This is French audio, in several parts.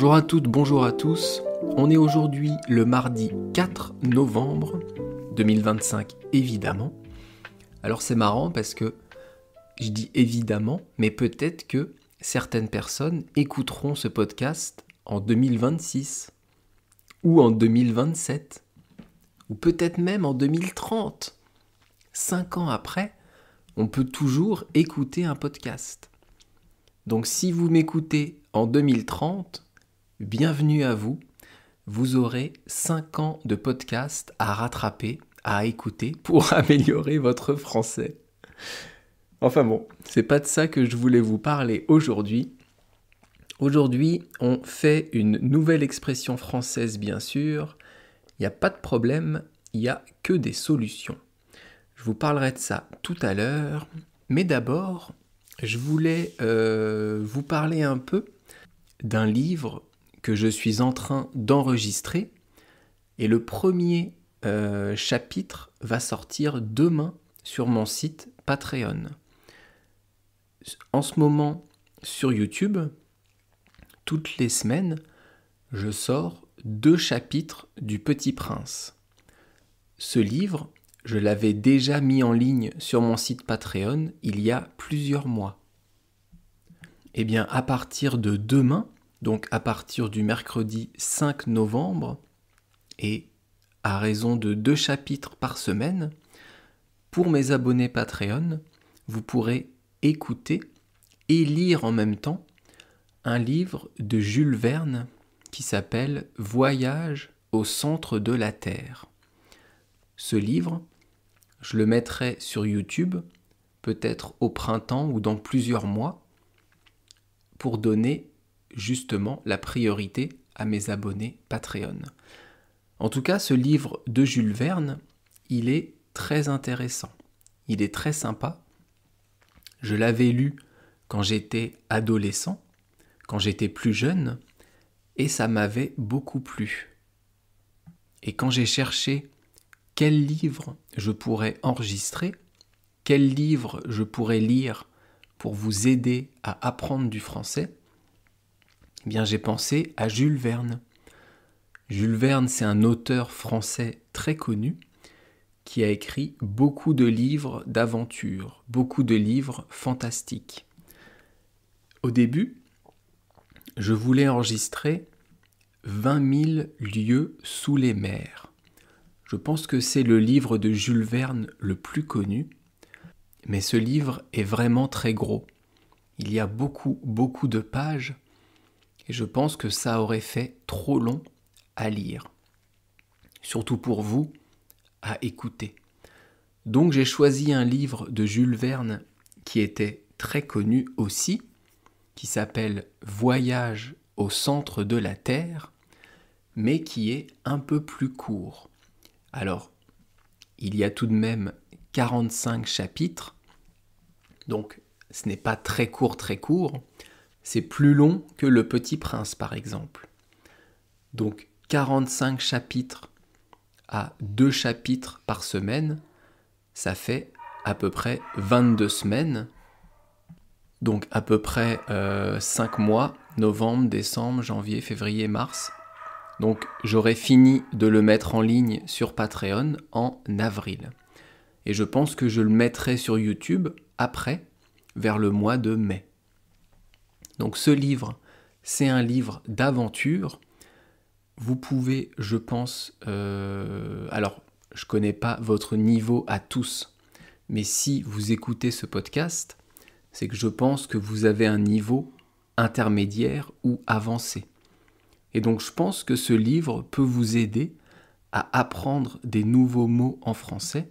Bonjour à toutes, bonjour à tous. On est aujourd'hui le mardi 4 novembre 2025, évidemment. Alors c'est marrant parce que je dis évidemment, mais peut-être que certaines personnes écouteront ce podcast en 2026 ou en 2027 ou peut-être même en 2030. 5 ans après, on peut toujours écouter un podcast. Donc si vous m'écoutez en 2030, bienvenue à vous. Vous aurez 5 ans de podcast à rattraper, à écouter pour améliorer votre français. Enfin bon, c'est pas de ça que je voulais vous parler aujourd'hui. Aujourd'hui, on fait une nouvelle expression française, bien sûr. Il n'y a pas de problème, il n'y a que des solutions. Je vous parlerai de ça tout à l'heure, mais d'abord, je voulais vous parler un peu d'un livre que je suis en train d'enregistrer, et le premier chapitre va sortir demain sur mon site Patreon. En ce moment, sur YouTube, toutes les semaines, je sors 2 chapitres du Petit Prince. Ce livre, je l'avais déjà mis en ligne sur mon site Patreon il y a plusieurs mois. Eh bien, à partir de demain, donc à partir du mercredi 5 novembre, et à raison de 2 chapitres par semaine, pour mes abonnés Patreon, vous pourrez écouter et lire en même temps un livre de Jules Verne qui s'appelle « Voyage au centre de la Terre ». Ce livre, je le mettrai sur YouTube, peut-être au printemps ou dans plusieurs mois, pour donner justement la priorité à mes abonnés Patreon. En tout cas, ce livre de Jules Verne, il est très intéressant. Il est très sympa. Je l'avais lu quand j'étais adolescent, quand j'étais plus jeune, et ça m'avait beaucoup plu. Et quand j'ai cherché quel livre je pourrais enregistrer, quel livre je pourrais lire pour vous aider à apprendre du français, eh bien j'ai pensé à Jules Verne. Jules Verne, c'est un auteur français très connu qui a écrit beaucoup de livres d'aventures, beaucoup de livres fantastiques. Au début, je voulais enregistrer 20 000 lieues sous les mers. Je pense que c'est le livre de Jules Verne le plus connu, mais ce livre est vraiment très gros. Il y a beaucoup de pages, et je pense que ça aurait fait trop long à lire. Surtout pour vous, à écouter. Donc j'ai choisi un livre de Jules Verne qui était très connu aussi, qui s'appelle « Voyage au centre de la Terre », mais qui est un peu plus court. Alors, il y a tout de même 45 chapitres, donc ce n'est pas très court, c'est plus long que Le Petit Prince par exemple. Donc 45 chapitres à 2 chapitres par semaine, ça fait à peu près 22 semaines, donc à peu près 5 mois, novembre, décembre, janvier, février, mars. Donc j'aurai fini de le mettre en ligne sur Patreon en avril. Et je pense que je le mettrai sur YouTube après, vers le mois de mai. Donc ce livre, c'est un livre d'aventure. Vous pouvez, je pense, alors je ne connais pas votre niveau à tous, mais si vous écoutez ce podcast, c'est que je pense que vous avez un niveau intermédiaire ou avancé. Et donc je pense que ce livre peut vous aider à apprendre des nouveaux mots en français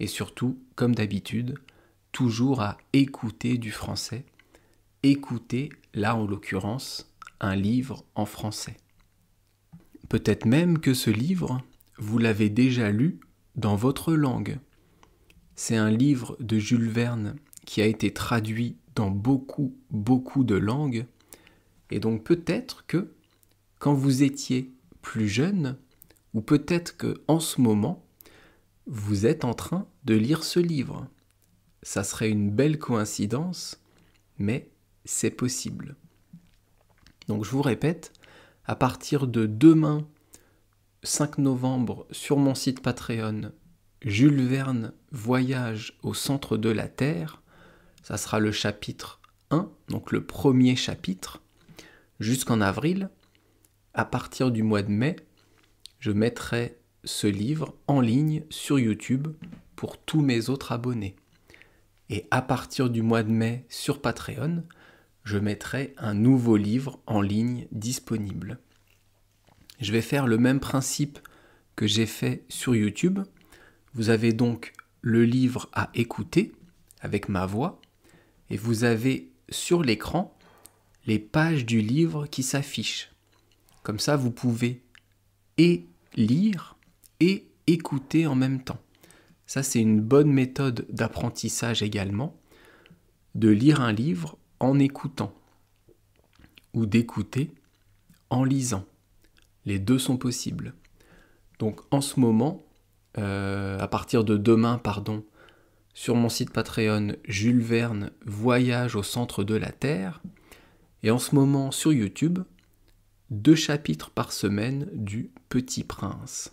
et surtout, comme d'habitude, toujours à écouter du français. Écouter, là en l'occurrence, un livre en français. Peut-être même que ce livre, vous l'avez déjà lu dans votre langue. C'est un livre de Jules Verne qui a été traduit dans beaucoup de langues. Et donc peut-être que, quand vous étiez plus jeune, ou peut-être qu'en ce moment, vous êtes en train de lire ce livre. Ça serait une belle coïncidence, mais c'est possible. Donc je vous répète, à partir de demain, 5 novembre, sur mon site Patreon, Jules Verne, Voyage au centre de la Terre. Ça sera le chapitre 1, donc le premier chapitre, jusqu'en avril. À partir du mois de mai, je mettrai ce livre en ligne sur YouTube pour tous mes autres abonnés. Et à partir du mois de mai, sur Patreon, je mettrai un nouveau livre en ligne disponible. Je vais faire le même principe que j'ai fait sur YouTube. Vous avez donc le livre à écouter avec ma voix et vous avez sur l'écran les pages du livre qui s'affichent. Comme ça, vous pouvez et lire et écouter en même temps. Ça, c'est une bonne méthode d'apprentissage également, de lire un livre en écoutant ou d'écouter en lisant. Les deux sont possibles. Donc en ce moment, à partir de demain, sur mon site Patreon, Jules Verne, Voyage au centre de la Terre, et en ce moment sur YouTube, 2 chapitres par semaine du Petit Prince.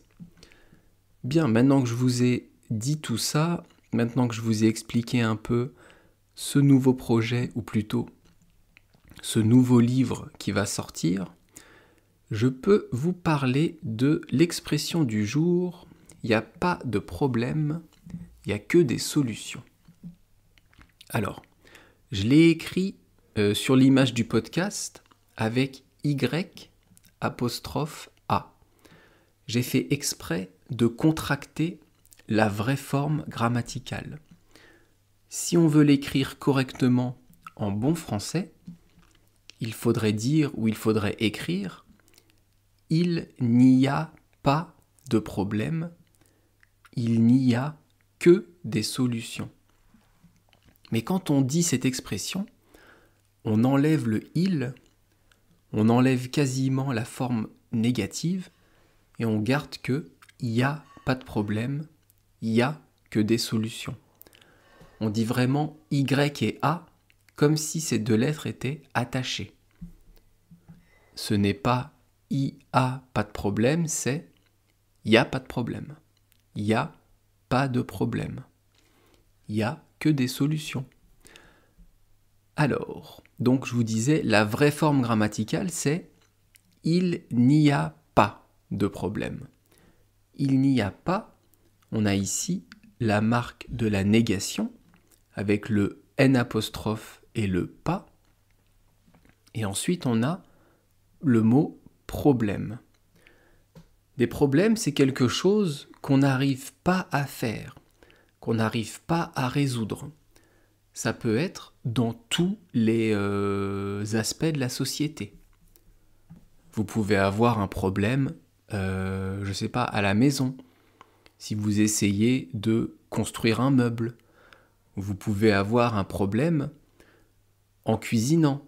Bien, maintenant que je vous ai dit tout ça, maintenant que je vous ai expliqué un peu ce nouveau projet, ou plutôt ce nouveau livre qui va sortir, je peux vous parler de l'expression du jour. Il n'y a pas de problème, il n'y a que des solutions. Alors, je l'ai écrit sur l'image du podcast avec Y''A. J'ai fait exprès de contracter la vraie forme grammaticale. Si on veut l'écrire correctement en bon français, il faudrait dire ou il faudrait écrire « Il n'y a pas de problème, il n'y a que des solutions ». Mais quand on dit cette expression, on enlève le « il », on enlève quasiment la forme négative et on garde que « il n'y a pas de problème, il n'y a que des solutions ». On dit vraiment « y » et « a » comme si ces 2 lettres étaient attachées. Ce n'est pas « il a pas de problème », c'est « il n'y a pas de problème ». Il n'y a pas de problème. Il n'y a que des solutions. Alors, donc je vous disais, la vraie forme grammaticale, c'est « il n'y a pas de problème ». Il n'y a pas, on a ici la marque de la négation, avec le N' et le pas. Et ensuite, on a le mot « problème ». Des problèmes, c'est quelque chose qu'on n'arrive pas à faire, qu'on n'arrive pas à résoudre. Ça peut être dans tous les aspects de la société. Vous pouvez avoir un problème, je ne sais pas, à la maison, si vous essayez de construire un meuble. Vous pouvez avoir un problème en cuisinant.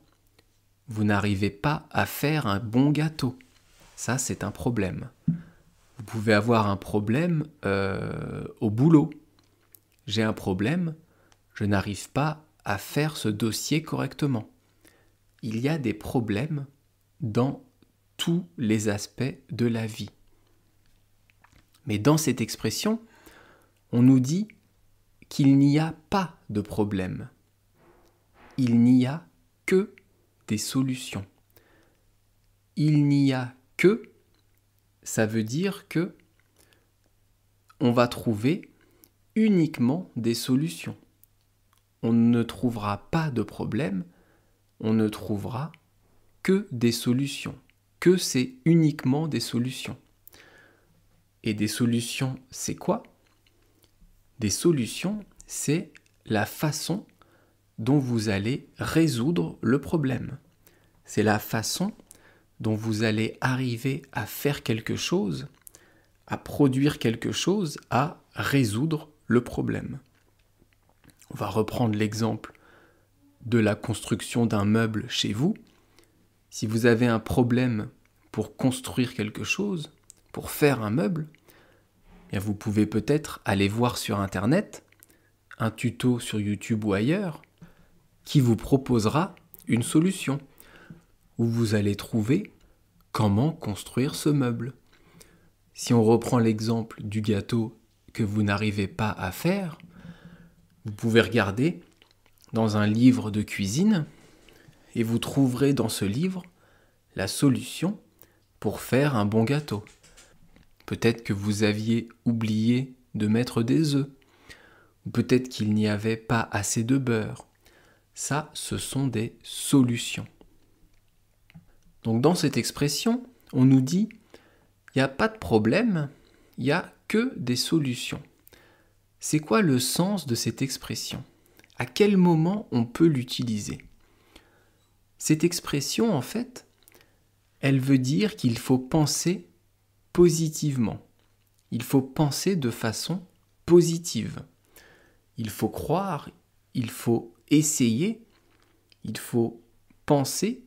Vous n'arrivez pas à faire un bon gâteau. Ça, c'est un problème. Vous pouvez avoir un problème au boulot. J'ai un problème, je n'arrive pas à faire ce dossier correctement. Il y a des problèmes dans tous les aspects de la vie. Mais dans cette expression, on nous dit qu'il n'y a pas de problème. Il n'y a que des solutions. Il n'y a que, ça veut dire que on va trouver uniquement des solutions. On ne trouvera pas de problème, on ne trouvera que des solutions. Que c'est uniquement des solutions. Et des solutions, c'est quoi ? Des solutions, c'est la façon dont vous allez résoudre le problème. C'est la façon dont vous allez arriver à faire quelque chose, à produire quelque chose, à résoudre le problème. On va reprendre l'exemple de la construction d'un meuble chez vous. Si vous avez un problème pour construire quelque chose, pour faire un meuble, bien vous pouvez peut-être aller voir sur Internet un tuto sur YouTube ou ailleurs qui vous proposera une solution où vous allez trouver comment construire ce meuble. Si on reprend l'exemple du gâteau que vous n'arrivez pas à faire, vous pouvez regarder dans un livre de cuisine et vous trouverez dans ce livre la solution pour faire un bon gâteau. Peut-être que vous aviez oublié de mettre des œufs, ou peut-être qu'il n'y avait pas assez de beurre. Ça, ce sont des solutions. Donc dans cette expression, on nous dit il n'y a pas de problème, il n'y a que des solutions. C'est quoi le sens de cette expression? À quel moment on peut l'utiliser? Cette expression, en fait, elle veut dire qu'il faut penser positivement. Il faut penser de façon positive. Il faut croire, il faut essayer, il faut penser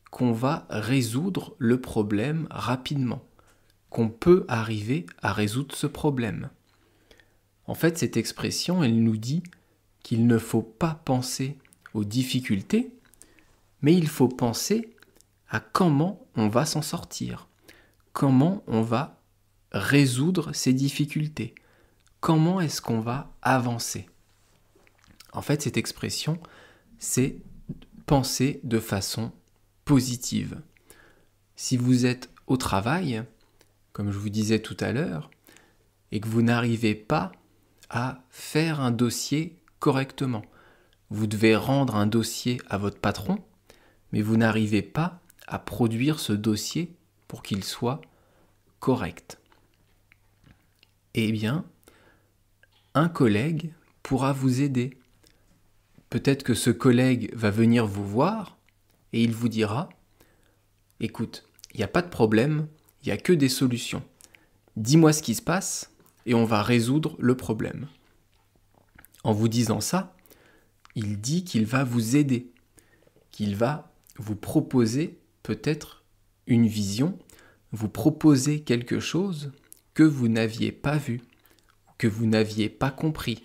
qu'on va résoudre le problème rapidement, qu'on peut arriver à résoudre ce problème. En fait, cette expression, elle nous dit qu'il ne faut pas penser aux difficultés, mais il faut penser à comment on va s'en sortir, comment on va résoudre ces difficultés, comment est-ce qu'on va avancer. En fait, cette expression, c'est penser de façon positive. Si vous êtes au travail, comme je vous disais tout à l'heure, et que vous n'arrivez pas à faire un dossier correctement, vous devez rendre un dossier à votre patron, mais vous n'arrivez pas à produire ce dossier pour qu'il soit correct. Eh bien, un collègue pourra vous aider. Peut-être que ce collègue va venir vous voir et il vous dira « Écoute, il n'y a pas de problème, il n'y a que des solutions. Dis-moi ce qui se passe et on va résoudre le problème. » En vous disant ça, il dit qu'il va vous aider, qu'il va vous proposer peut-être une vision, vous proposer quelque chose que vous n'aviez pas vu, que vous n'aviez pas compris.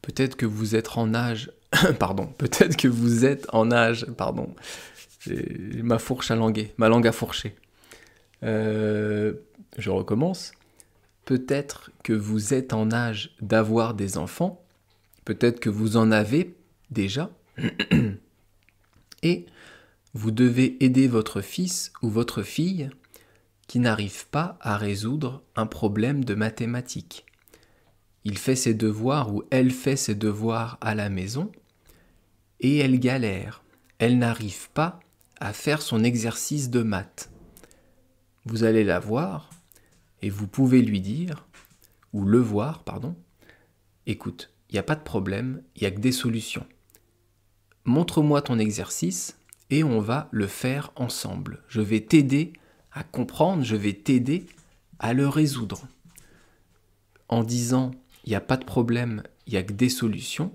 Peut-être que vous êtes en âge, j'ai ma fourche à languer, ma langue à fourcher. Je recommence. Peut-être que vous êtes en âge d'avoir des enfants, peut-être que vous en avez déjà, et vous devez aider votre fils ou votre fille qui n'arrive pas à résoudre un problème de mathématiques. Il fait ses devoirs ou elle fait ses devoirs à la maison et elle galère. Elle n'arrive pas à faire son exercice de maths. Vous allez la voir et vous pouvez lui dire, ou le voir, écoute, il n'y a pas de problème, il n'y a que des solutions. Montre-moi ton exercice et on va le faire ensemble. Je vais t'aider à comprendre, je vais t'aider à le résoudre. En disant il n'y a pas de problème, il n'y a que des solutions,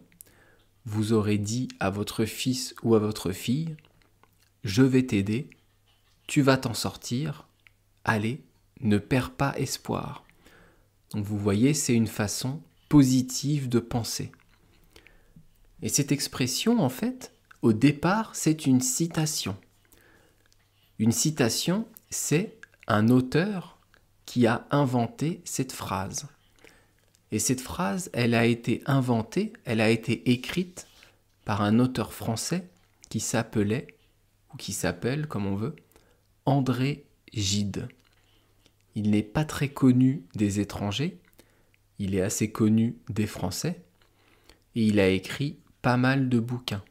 vous aurez dit à votre fils ou à votre fille, je vais t'aider, tu vas t'en sortir, allez, ne perds pas espoir. Donc vous voyez, c'est une façon positive de penser. Et cette expression, en fait, au départ, c'est une citation. Une citation, c'est un auteur qui a inventé cette phrase. Et cette phrase, elle a été inventée, elle a été écrite par un auteur français qui s'appelait, ou qui s'appelle, comme on veut, André Gide. Il n'est pas très connu des étrangers, il est assez connu des Français, et il a écrit pas mal de bouquins.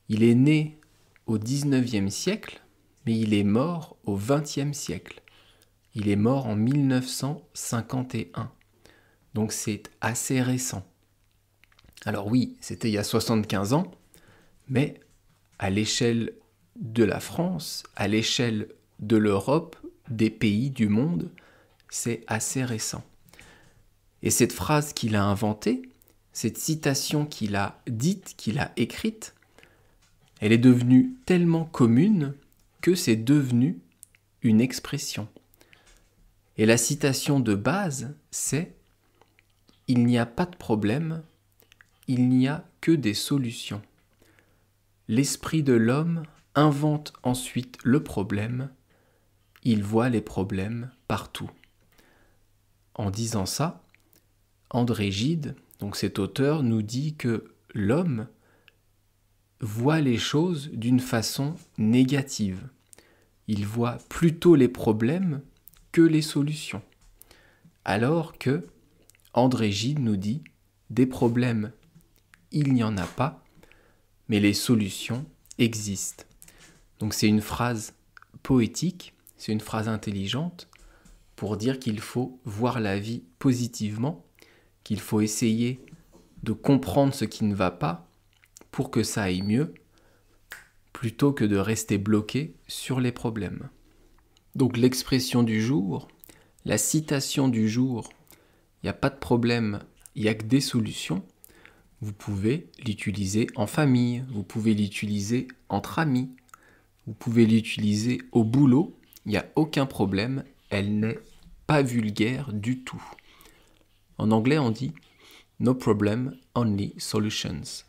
Il est né au 19e siècle, mais il est mort au 20e siècle. Il est mort en 1951. Donc c'est assez récent. Alors oui, c'était il y a 75 ans, mais à l'échelle de la France, à l'échelle de l'Europe, des pays du monde, c'est assez récent. Et cette phrase qu'il a inventée, cette citation qu'il a dite, qu'il a écrite, elle est devenue tellement commune que c'est devenu une expression. Et la citation de base, c'est « Il n'y a pas de problème, il n'y a que des solutions. L'esprit de l'homme invente ensuite le problème, il voit les problèmes partout. En disant ça, André Gide, donc cet auteur, nous dit que l'homme voit les choses d'une façon négative. Il voit plutôt les problèmes que les solutions. Alors que André Gide nous dit des problèmes, il n'y en a pas, mais les solutions existent. Donc c'est une phrase poétique, c'est une phrase intelligente pour dire qu'il faut voir la vie positivement, qu'il faut essayer de comprendre ce qui ne va pas pour que ça aille mieux, plutôt que de rester bloqué sur les problèmes. Donc l'expression du jour, la citation du jour, il n'y a pas de problème, il n'y a que des solutions. Vous pouvez l'utiliser en famille, vous pouvez l'utiliser entre amis, vous pouvez l'utiliser au boulot, il n'y a aucun problème, elle n'est pas vulgaire du tout. En anglais, on dit « No problem, only solutions ».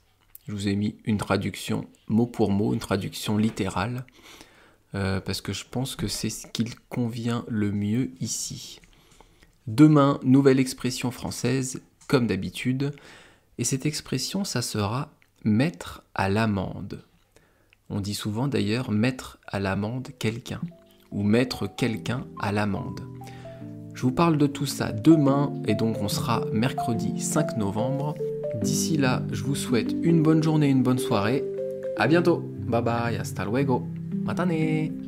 Je vous ai mis une traduction mot pour mot, une traduction littérale, parce que je pense que c'est ce qu'il convient le mieux ici. Demain, nouvelle expression française, comme d'habitude, et cette expression, ça sera « mettre à l'amende ». On dit souvent d'ailleurs « mettre à l'amende quelqu'un » ou « mettre quelqu'un à l'amende ». Je vous parle de tout ça demain, et donc on sera mercredi 5 novembre. D'ici là, je vous souhaite une bonne journée, une bonne soirée. À bientôt. Bye bye, hasta luego. Matane.